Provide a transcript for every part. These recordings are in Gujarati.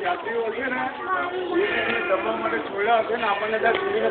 યાત્રીઓ છે ને જમવા માટે છોડ્યા હશે ને આપણને ત્યાં સુધીને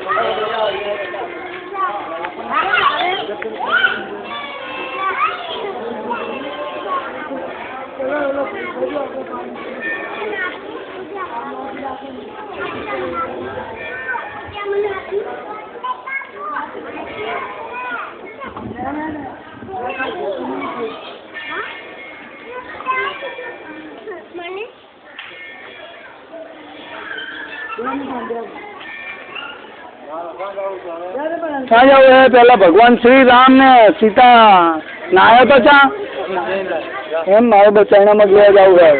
क्या जाओ है पहला भगवान श्री राम ने सीता नहाया तो चा एम मारे बचाना मत ले जाओ है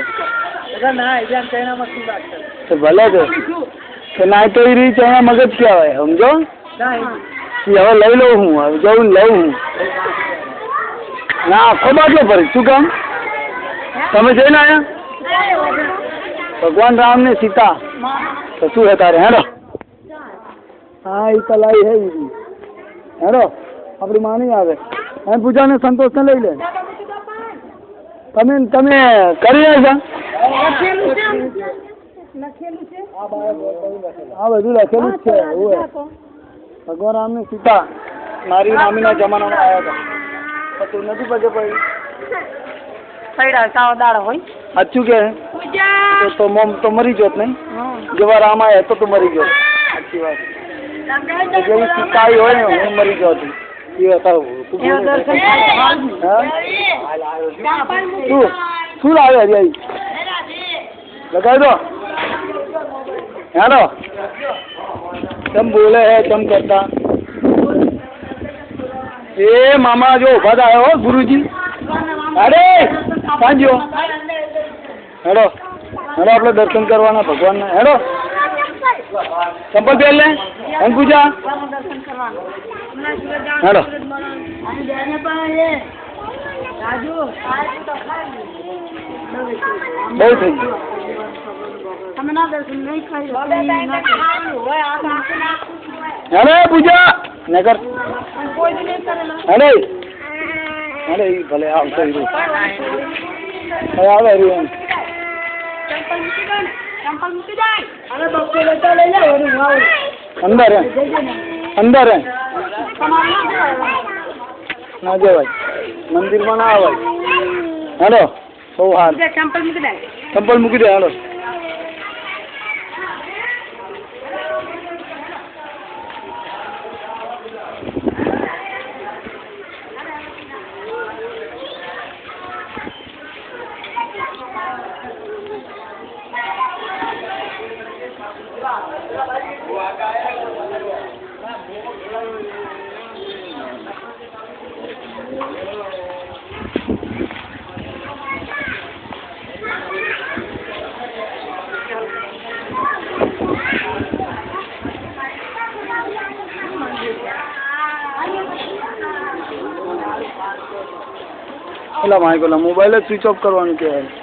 तो भले तो ना तो ही रही चाइना मगज क्या है समझो હવે લઈ લઉં હું હવે જવું લઉં હું ના આખો બાટલો ભરી શું કામ તમે જઈને આવ્યા ભગવાન રામ ને સીતા તો શું હે તારે હેડો હા એ તલાઈ હે હેડો આપણી માં નહીં આવે એમ પૂજાને સંતોષ ને લઈ લે તમે તમે કરી રહ્યા આ બધું લખેલું જ છે એવું ભગવાન રામ ને સીતા મારી મામીના જમાનામાં આવ્યા હતા તું નથી પગે પડી સાચું કે તો મરી જોત નહીં જેવા રામ આવ્યા તો તું મરી ગયો સાચી વાત જેવી સીતા આવી હોય ને હું મરી ગયો હતી એ બતાવું શું લાવે હજી લગાવી દો હેલો તમ બોલે હે તમ કરતા એ મામા જો ઉભા થયા હો ગુરુજી અરે સાંજો હેડો હેડો આપણે દર્શન કરવાના ભગવાનના હેડો ચંપલ પહેર લે એમ પૂજા હેડો બહુ થઈ ગયું અરે પૂજા નગર અરે અરે ભલે આવતો આવે રહ્યું અંદર અંદર ના જવાય મંદિરમાં ના આવાય હેલો બહુ હાર ચંપલ મૂકી દે હેલો પેલા માઇક પેલા મોબાઈલ જ સ્વિચ ઓફ કરવાનું કહેવાય